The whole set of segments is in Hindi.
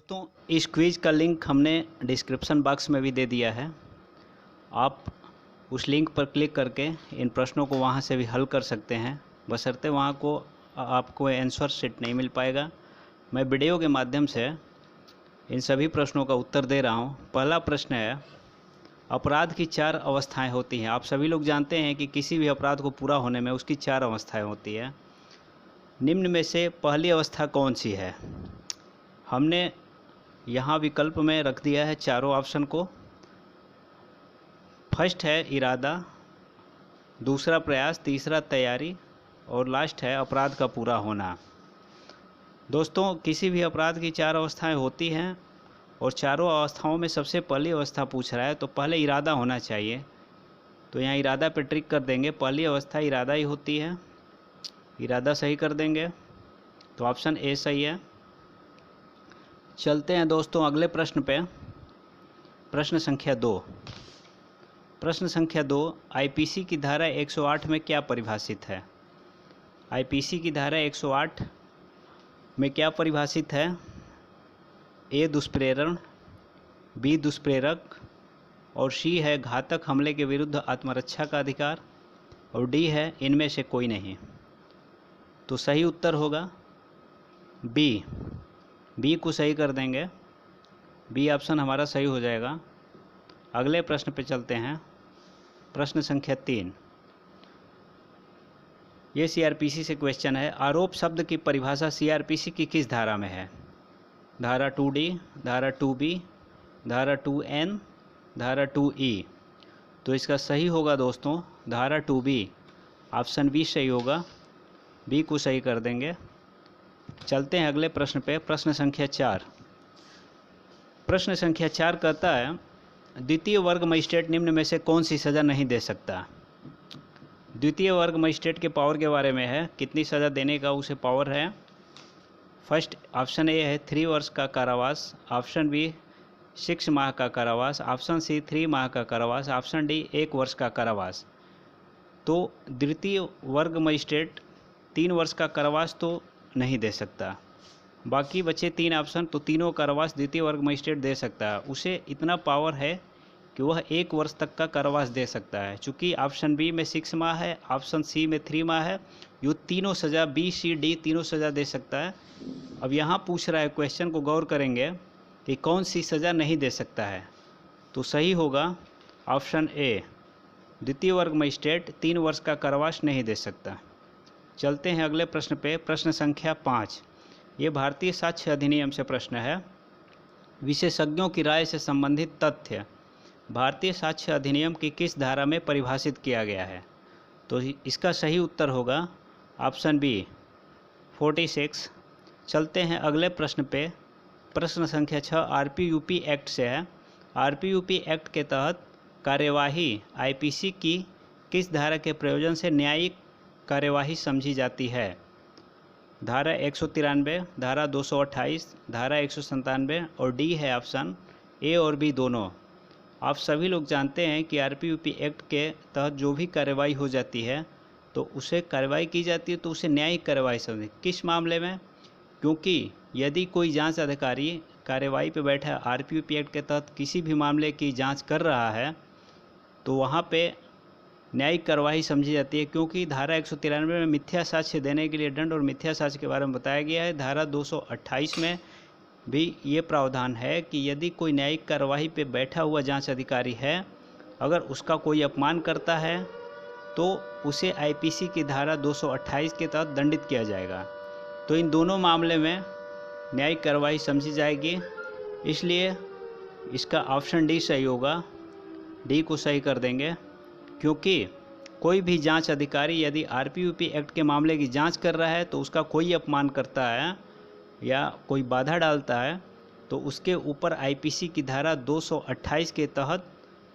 दोस्तों, इस क्विज़ का लिंक हमने डिस्क्रिप्शन बॉक्स में भी दे दिया है। आप उस लिंक पर क्लिक करके इन प्रश्नों को वहां से भी हल कर सकते हैं, बशर्ते वहां को आपको आंसर शीट नहीं मिल पाएगा। मैं वीडियो के माध्यम से इन सभी प्रश्नों का उत्तर दे रहा हूं। पहला प्रश्न है, अपराध की 4 अवस्थाएं होती हैं। आप सभी लोग जानते हैं कि किसी भी अपराध को पूरा होने में उसकी 4 अवस्थाएं होती हैं। निम्न में से पहली अवस्था कौन सी है? हमने यहाँ विकल्प में रख दिया है चारों ऑप्शन को। फर्स्ट है इरादा, दूसरा प्रयास, तीसरा तैयारी और लास्ट है अपराध का पूरा होना। दोस्तों, किसी भी अपराध की 4 अवस्थाएं होती हैं और चारों अवस्थाओं में सबसे पहली अवस्था पूछ रहा है तो पहले इरादा होना चाहिए। तो यहाँ इरादा पे ट्रिक कर देंगे। पहली अवस्था इरादा ही होती है, इरादा सही कर देंगे तो ऑप्शन ए सही है। चलते हैं दोस्तों अगले प्रश्न पे। प्रश्न संख्या 2। प्रश्न संख्या 2, आईपीसी की धारा 108 में क्या परिभाषित है? आईपीसी की धारा 108 में क्या परिभाषित है? ए दुष्प्रेरण, बी दुष्प्रेरक और सी है घातक हमले के विरुद्ध आत्मरक्षा का अधिकार और डी है इनमें से कोई नहीं। तो सही उत्तर होगा बी। बी को सही कर देंगे, बी ऑप्शन हमारा सही हो जाएगा। अगले प्रश्न पे चलते हैं। प्रश्न संख्या 3, ये सीआरपीसी से क्वेश्चन है। आरोप शब्द की परिभाषा सीआरपीसी की किस धारा में है? धारा 2D, धारा 2B, धारा 2N, धारा 2E। तो इसका सही होगा दोस्तों धारा 2B। ऑप्शन बी सही होगा, बी को सही कर देंगे। चलते हैं अगले प्रश्न पे। प्रश्न संख्या 4। प्रश्न संख्या 4 कहता है, द्वितीय वर्ग मजिस्ट्रेट निम्न में से कौन सी सज़ा नहीं दे सकता? द्वितीय वर्ग मजिस्ट्रेट के पावर के बारे में है, कितनी सज़ा देने का उसे पावर है। फर्स्ट ऑप्शन ए है 3 वर्ष का कारावास, ऑप्शन बी 6 माह का कारावास, ऑप्शन सी 3 माह का कारावास, ऑप्शन डी 1 वर्ष का कारावास। तो द्वितीय वर्ग मजिस्ट्रेट 3 वर्ष का कारावास तो नहीं दे सकता। बाकी बचे 3 ऑप्शन, तो तीनों कारावास द्वितीय वर्ग मजिस्ट्रेट दे सकता है। उसे इतना पावर है कि वह 1 वर्ष तक का कारावास दे सकता है। चूँकि ऑप्शन बी में 6 माह है, ऑप्शन सी में 3 माह है, ये तीनों सज़ा बी सी डी तीनों सज़ा दे सकता है। अब यहाँ पूछ रहा है, क्वेश्चन को गौर करेंगे कि कौन सी सज़ा नहीं दे सकता है। तो सही होगा ऑप्शन ए, द्वितीय वर्ग मजिस्ट्रेट 3 वर्ष का कारावास नहीं दे सकता। चलते हैं अगले प्रश्न पे। प्रश्न संख्या 5, ये भारतीय साक्ष्य अधिनियम से प्रश्न है। विशेषज्ञों की राय से संबंधित तथ्य भारतीय साक्ष्य अधिनियम की किस धारा में परिभाषित किया गया है? तो इसका सही उत्तर होगा ऑप्शन बी 46। चलते हैं अगले प्रश्न पे। प्रश्न संख्या 6 आरपीयूपी एक्ट से है। आरपीयूपी एक्ट के तहत कार्यवाही आईपीसी की किस धारा के प्रयोजन से न्यायिक कार्यवाही समझी जाती है? धारा 193, धारा 228, धारा 197 और डी है ऑप्शन ए और बी दोनों। आप सभी लोग जानते हैं कि आरपीयूपी एक्ट के तहत जो भी कार्रवाई हो जाती है तो उसे कार्रवाई की जाती है तो उसे न्यायिक कार्रवाई समझे। किस मामले में? क्योंकि यदि कोई जांच अधिकारी कार्रवाई पे बैठा है, आरपीयूपी एक्ट के तहत किसी भी मामले की जांच कर रहा है तो वहाँ पे न्यायिक कार्रवाई समझी जाती है। क्योंकि धारा 193 में मिथ्या साक्ष्य देने के लिए दंड और मिथ्या साक्ष्य के बारे में बताया गया है। धारा 228 में भी ये प्रावधान है कि यदि कोई न्यायिक कार्रवाई पे बैठा हुआ जांच अधिकारी है, अगर उसका कोई अपमान करता है तो उसे आईपीसी की धारा 228 के तहत दंडित किया जाएगा। तो इन दोनों मामले में न्यायिक कार्रवाई समझी जाएगी, इसलिए इसका ऑप्शन डी सही होगा। डी को सही कर देंगे। क्योंकि कोई भी जांच अधिकारी यदि आरपीयूपी एक्ट के मामले की जांच कर रहा है तो उसका कोई अपमान करता है या कोई बाधा डालता है तो उसके ऊपर आईपीसी की धारा 228 के तहत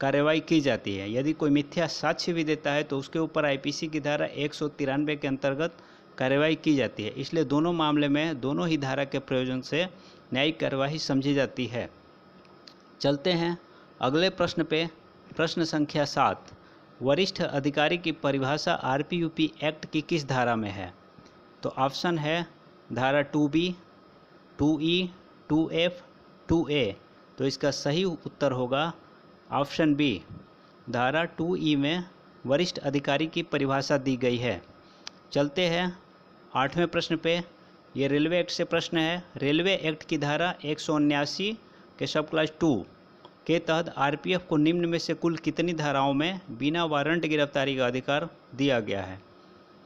कार्रवाई की जाती है। यदि कोई मिथ्या साक्ष्य भी देता है तो उसके ऊपर आईपीसी की धारा 193 के अंतर्गत कार्रवाई की जाती है। इसलिए दोनों मामले में दोनों ही धारा के प्रयोजन से न्यायिक कार्यवाही समझी जाती है। चलते हैं अगले प्रश्न पे। प्रश्न संख्या 7, वरिष्ठ अधिकारी की परिभाषा आरपीयूपी एक्ट की किस धारा में है? तो ऑप्शन है धारा 2B, 2E, 2F 2A, तो इसका सही उत्तर होगा ऑप्शन बी। धारा 2E में वरिष्ठ अधिकारी की परिभाषा दी गई है। चलते हैं 8वें प्रश्न पे। ये रेलवे एक्ट से प्रश्न है। रेलवे एक्ट की धारा 179 के सब क्लास 2 के तहत आरपीएफ को निम्न में से कुल कितनी धाराओं में बिना वारंट गिरफ्तारी का अधिकार दिया गया है?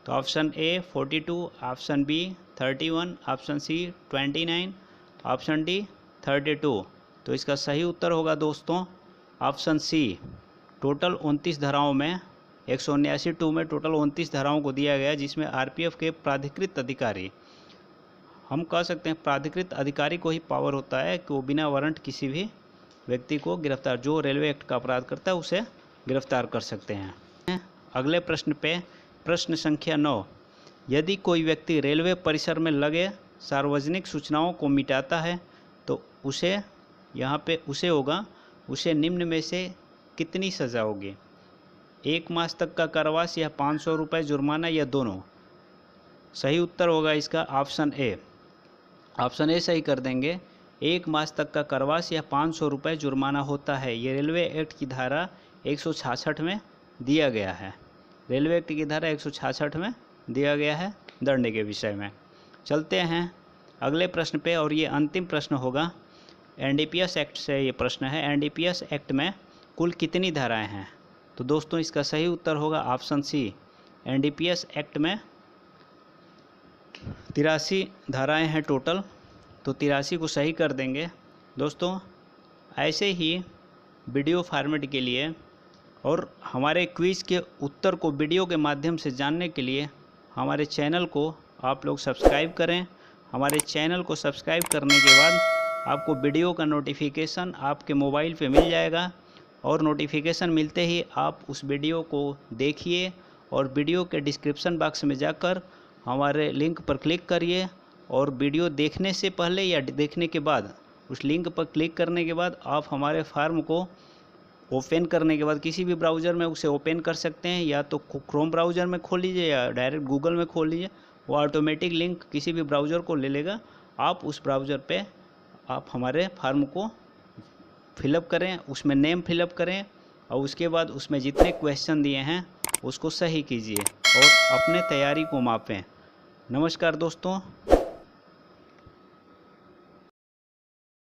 तो option A 42, option B 31, option C 29, option D 32। तो इसका सही उत्तर होगा दोस्तों ऑप्शन सी। टोटल 29 धाराओं में 179(2) में टोटल 29 धाराओं को दिया गया, जिसमें आरपीएफ के प्राधिकृत अधिकारी, हम कह सकते हैं प्राधिकृत अधिकारी को ही पावर होता है कि वो बिना वारंट किसी भी व्यक्ति को गिरफ्तार, जो रेलवे एक्ट का अपराध करता है उसे गिरफ्तार कर सकते हैं। अगले प्रश्न पे, प्रश्न संख्या 9। यदि कोई व्यक्ति रेलवे परिसर में लगे सार्वजनिक सूचनाओं को मिटाता है तो उसे, यहाँ पे उसे होगा, उसे निम्न में से कितनी सज़ा होगी? 1 मास तक का कारावास या 500 रुपये जुर्माना या दोनों? सही उत्तर होगा इसका ऑप्शन ए। ऑप्शन ए सही कर देंगे। 1 मास तक का कारावास या 500 रुपये जुर्माना होता है। ये रेलवे एक्ट की धारा 166 में दिया गया है। रेलवे एक्ट की धारा 166 में दिया गया है दंड के विषय में। चलते हैं अगले प्रश्न पे, और ये अंतिम प्रश्न होगा। एनडीपीएस एक्ट से ये प्रश्न है। एनडीपीएस एक्ट में कुल कितनी धाराएं हैं? तो दोस्तों इसका सही उत्तर होगा ऑप्शन सी। एनडीपीएस एक्ट में 83 धाराएं हैं टोटल, तो 83 को सही कर देंगे। दोस्तों ऐसे ही वीडियो फॉर्मेट के लिए और हमारे क्विज़ के उत्तर को वीडियो के माध्यम से जानने के लिए हमारे चैनल को आप लोग सब्सक्राइब करें। हमारे चैनल को सब्सक्राइब करने के बाद आपको वीडियो का नोटिफिकेशन आपके मोबाइल पे मिल जाएगा, और नोटिफिकेशन मिलते ही आप उस वीडियो को देखिए और वीडियो के डिस्क्रिप्शन बॉक्स में जाकर हमारे लिंक पर क्लिक करिए, और वीडियो देखने से पहले या देखने के बाद उस लिंक पर क्लिक करने के बाद आप हमारे फॉर्म को ओपन करने के बाद किसी भी ब्राउज़र में उसे ओपन कर सकते हैं, या तो क्रोम ब्राउज़र में खोल लीजिए या डायरेक्ट गूगल में खोल लीजिए। वो ऑटोमेटिक लिंक किसी भी ब्राउज़र को ले लेगा। आप उस ब्राउज़र पे आप हमारे फॉर्म को फिलअप करें, उसमें नेम फिलअप करें, और उसके बाद उसमें जितने क्वेश्चन दिए हैं उसको सही कीजिए और अपने तैयारी को मापें। नमस्कार दोस्तों।